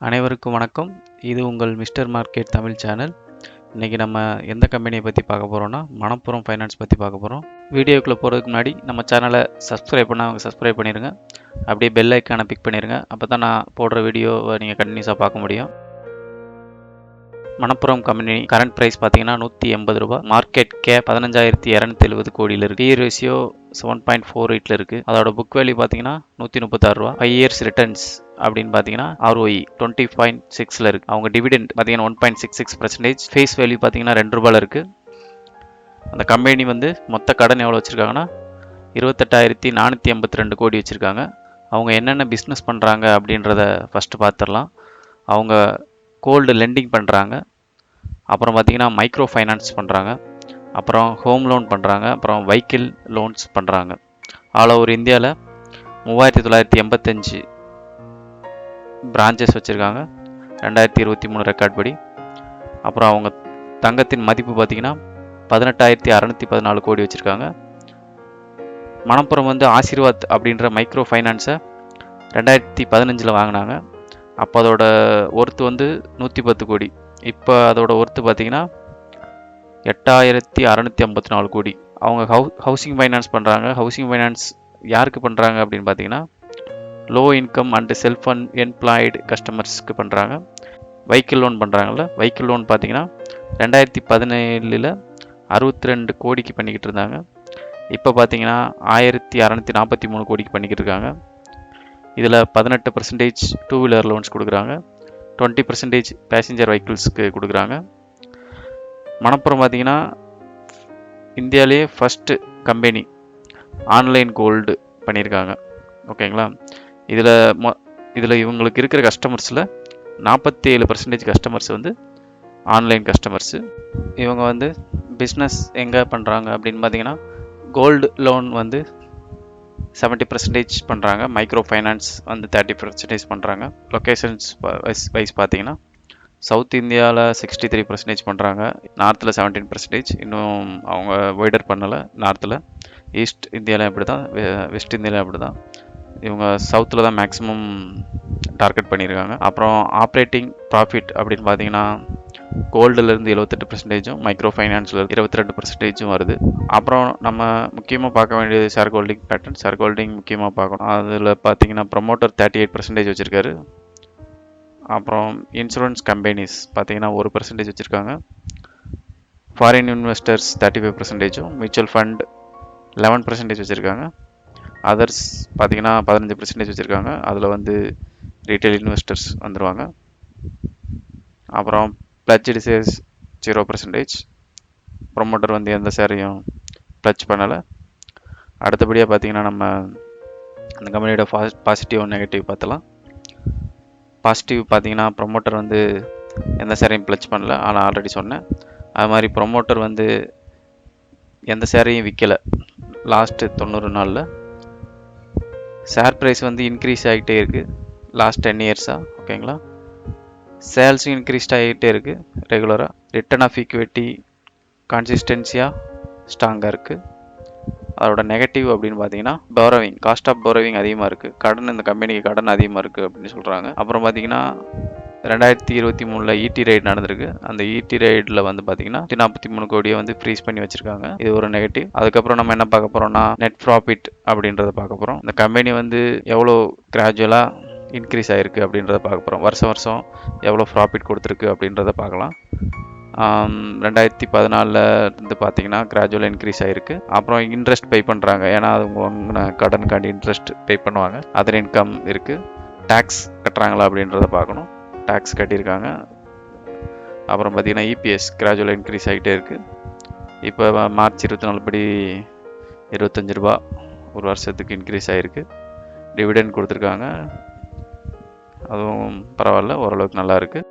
அனைவருக்கும் வணக்கம். இது உங்கள் மிஸ்டர் மார்க்கெட் தமிழ் சேனல். இன்றைக்கி நம்ம எந்த கம்பெனியை பற்றி பார்க்க போகிறோன்னா மணப்புரம் ஃபைனான்ஸ் பற்றி பார்க்க போகிறோம். வீடியோக்குள்ளே போகிறதுக்கு முன்னாடி நம்ம சேனலை சப்ஸ்கிரைப் பண்ணால் சப்ஸ்கிரைப் பண்ணிடுங்க. அப்படியே பெல் ஐக்கானை பிக் பண்ணிடுங்க. அப்போ தான் நான் போடுற வீடியோவை நீங்கள் கண்டினியூஸாக பார்க்க முடியும். மணப்புரம் கம்பெனி கரண்ட் ப்ரைஸ் பார்த்தீங்கன்னா 180 ரூபா. மார்க்கெட் கேப் 15,270 கோடியில் இருக்குது. பி ரேஷியோ 7.48 இருக்குது. அதோட புக் வேல்யூ பார்த்தீங்கன்னா 136 ரூபா. 5 இயர்ஸ் ரிட்டர்ன்ஸ் அப்படின்னு பார்த்தீங்கன்னா ROE 20.6 இருக்குது. அவங்க டிவிடெண்ட் பார்த்தீங்கன்னா 1.66%. ஃபேஸ் வேல்யூ பார்த்தீங்கன்னா 2 ரூபாயில் இருக்குது. அந்த கம்பெனி மொத்த கடன் எவ்வளோ வச்சுருக்காங்கன்னா 28,482 கோடி வச்சுருக்காங்க. அவங்க என்னென்ன பிஸ்னஸ் பண்ணுறாங்க அப்படின்றத ஃபஸ்ட்டு பார்த்துடலாம். அவங்க கோல்டு லெண்டிங் பண்ணுறாங்க. அப்புறம் பார்த்திங்கன்னா மைக்ரோ ஃபைனான்ஸ் பண்ணுறாங்க. அப்புறம் ஹோம் லோன் பண்ணுறாங்க. அப்புறம் வெஹிக்கிள் லோன்ஸ் பண்ணுறாங்க. ஆல் ஓவர் இந்தியாவில் 3,985 பிரான்ச்சஸ் வச்சுருக்காங்க 2023 ரெக்கார்ட் படி. அப்புறம் அவங்க தங்கத்தின் மதிப்பு பார்த்திங்கன்னா 18,614 கோடி வச்சுருக்காங்க. மணப்புரம் ஆசீர்வாத் அப்படின்ற மைக்ரோ ஃபைனான்ஸை 2015 வாங்கினாங்க. அப்போ அதோட ஒர்த்து 110 கோடி. இப்போ அதோட ஒர்த்து பார்த்திங்கன்னா 8,654 கோடி. அவங்க ஹவுசிங் ஃபைனான்ஸ் பண்ணுறாங்க. ஹவுசிங் ஃபைனான்ஸ் யாருக்கு பண்ணுறாங்க அப்படின்னு பார்த்தீங்கன்னா low income and self employed கஸ்டமர்ஸ்க்கு பண்ணுறாங்க. வெஹிக்கிள் லோன் பண்ணுறாங்கல்ல, வெஹிக்கிள் லோன் பார்த்தீங்கன்னா 2017 62 கோடிக்கு பண்ணிக்கிட்டு இருந்தாங்க. இப்போ பார்த்தீங்கன்னா 1,643 கோடிக்கு பண்ணிக்கிட்டு இருக்காங்க. இதில் 18% டூ வீலர் லோன்ஸ் கொடுக்குறாங்க, 20% பேசஞ்சர் வெஹிக்கிள்ஸ்க்கு கொடுக்குறாங்க. மணப்புரம் பார்த்திங்கன்னா இந்தியாவிலேயே ஃபஸ்ட்டு கம்பெனி ஆன்லைன் கோல்டு பண்ணியிருக்காங்க. ஓகேங்களா? இதில் இவங்களுக்கு இருக்கிற கஸ்டமர்ஸில் 47% கஸ்டமர்ஸ் ஆன்லைன் கஸ்டமர்ஸு. இவங்க பிஸ்னஸ் எங்கே பண்ணுறாங்க அப்படின்னு பார்த்தீங்கன்னா கோல்டு லோன் 70% பண்ணுறாங்க. மைக்ரோ ஃபைனான்ஸ் 30% பண்ணுறாங்க. லொக்கேஷன்ஸ் வைஸ் பார்த்தீங்கன்னா சவுத் இந்தியாவில் 63% பண்ணுறாங்க, நார்த்தில் 17%. இன்னும் அவங்க வைடர் பண்ணலை நார்த்தில். ஈஸ்ட் இந்தியாவில் அப்படி தான், வெஸ்ட் இந்தியாவில் அப்படி தான். இவங்க சவுத்தில் தான் மேக்ஸிமம் டார்கெட் பண்ணியிருக்காங்க. அப்புறம் ஆப்ரேட்டிங் ப்ராஃபிட் அப்படின்னு பார்த்தீங்கன்னா கோல்டுலேருந்து 78%, மைக்ரோ ஃபைனான்ஸில் 22% வருது. அப்புறம் நம்ம முக்கியமாக பார்க்க வேண்டியது share holding pattern. Share holding முக்கியமாக பார்க்கணும். அதில் பார்த்தீங்கன்னா ப்ரொமோட்டர் 38% வச்சுருக்காரு. அப்புறம் இன்சூரன்ஸ் கம்பெனிஸ் பார்த்தீங்கன்னா 1% வச்சுருக்காங்க. ஃபாரின் இன்வெஸ்டர்ஸ் 35%, மியூச்சுவல் ஃபண்ட் 11% வச்சுருக்காங்க. அதர்ஸ் பார்த்தீங்கன்னா 15% வச்சுருக்காங்க. அதில் ரீட்டைல் இன்வெஸ்டர்ஸ் வந்துடுவாங்க. அப்புறம் பிளட்ஜ்டு ஷேர்ஸ் 0%. ப்ரொமோட்டர் எந்த ஷேரையும் பிளட்ஜ் பண்ணலை. அடுத்தபடியாக பார்த்தீங்கன்னா நம்ம அந்த கம்பெனியோட பாசிட்டிவ் நெகட்டிவ் பார்த்தலாம். பாசிட்டிவ் பார்த்தீங்கன்னா ப்ரொமோட்டர் எந்த ஷேரையும் பிளட்ஜ் பண்ணல, ஆனால் ஆல்ரெடி சொன்னேன். அது மாதிரி ப்ரொமோட்டர் எந்த ஷேரையும் விற்கலை லாஸ்ட்டு 90 நாளில். ஷேர் ப்ரைஸ் இன்க்ரீஸ் ஆகிட்டே இருக்குது லாஸ்ட் 10 இயர்ஸாக. ஓகேங்களா? சேல்ஸும் இன்க்ரீஸ்ட் ஆகிட்டே இருக்குது ரெகுலராக. ரிட்டர்ன் ஆஃப் ஈக்விட்டி கன்சிஸ்டன்சியாக ஸ்ட்ராங்காக இருக்குது. அதோட நெகட்டிவ் அப்படின்னு பார்த்தீங்கன்னா போரோவிங், காஸ்ட் ஆஃப் போரோவிங் அதிகமாக இருக்குது. கடன், இந்த கம்பெனிக்கு கடன் அதிகமாக இருக்குது அப்படின்னு சொல்கிறாங்க. அப்புறம் பார்த்தீங்கன்னா 2023 ஈடி ரைட் நடந்திருக்கு. அந்த ஈடி ரைடில் பார்த்தீங்கன்னா 143 கோடியை ஃப்ரீஸ் பண்ணி வச்சுருக்காங்க. இது ஒரு நெகட்டிவ். அதுக்கப்புறம் நம்ம என்ன பார்க்க போகிறோம்னா நெட் ப்ராஃபிட் அப்படின்றத பார்க்க போகிறோம். இந்த கம்பெனி எவ்வளோ கிராஜுவலாக இன்க்ரீஸ் ஆகிருக்கு அப்படின்றத பார்க்க போகிறோம். வருஷம் எவ்வளோ ப்ராஃபிட் கொடுத்துருக்கு அப்படின்றத பார்க்கலாம். 2014 பார்த்தீங்கன்னா கிராஜுவலாக இன்க்ரீஸ் ஆகிருக்கு. அப்புறம் இன்ட்ரெஸ்ட் பே பண்ணுறாங்க, ஏன்னா அது வாங்கின கடனுக்காண்டி இன்ட்ரெஸ்ட் பே பண்ணுவாங்க. அதர் இன்கம் இருக்குது. டேக்ஸ் கட்டுறாங்களா அப்படின்றத பார்க்கணும். டேக்ஸ் கட்டியிருக்காங்க. அப்புறம் பார்த்தீங்கன்னா இபிஎஸ் கிராஜுவலாக இன்க்ரீஸ் ஆகிட்டே இருக்குது. இப்போ மார்ச் 24 படி 25 ரூபா ஒரு வருஷத்துக்கு இன்க்ரீஸ் ஆகிருக்கு. டிவிடெண்ட் கொடுத்துருக்காங்க, அதுவும் பரவாயில்ல, ஓரளவுக்கு நல்லா இருக்குது.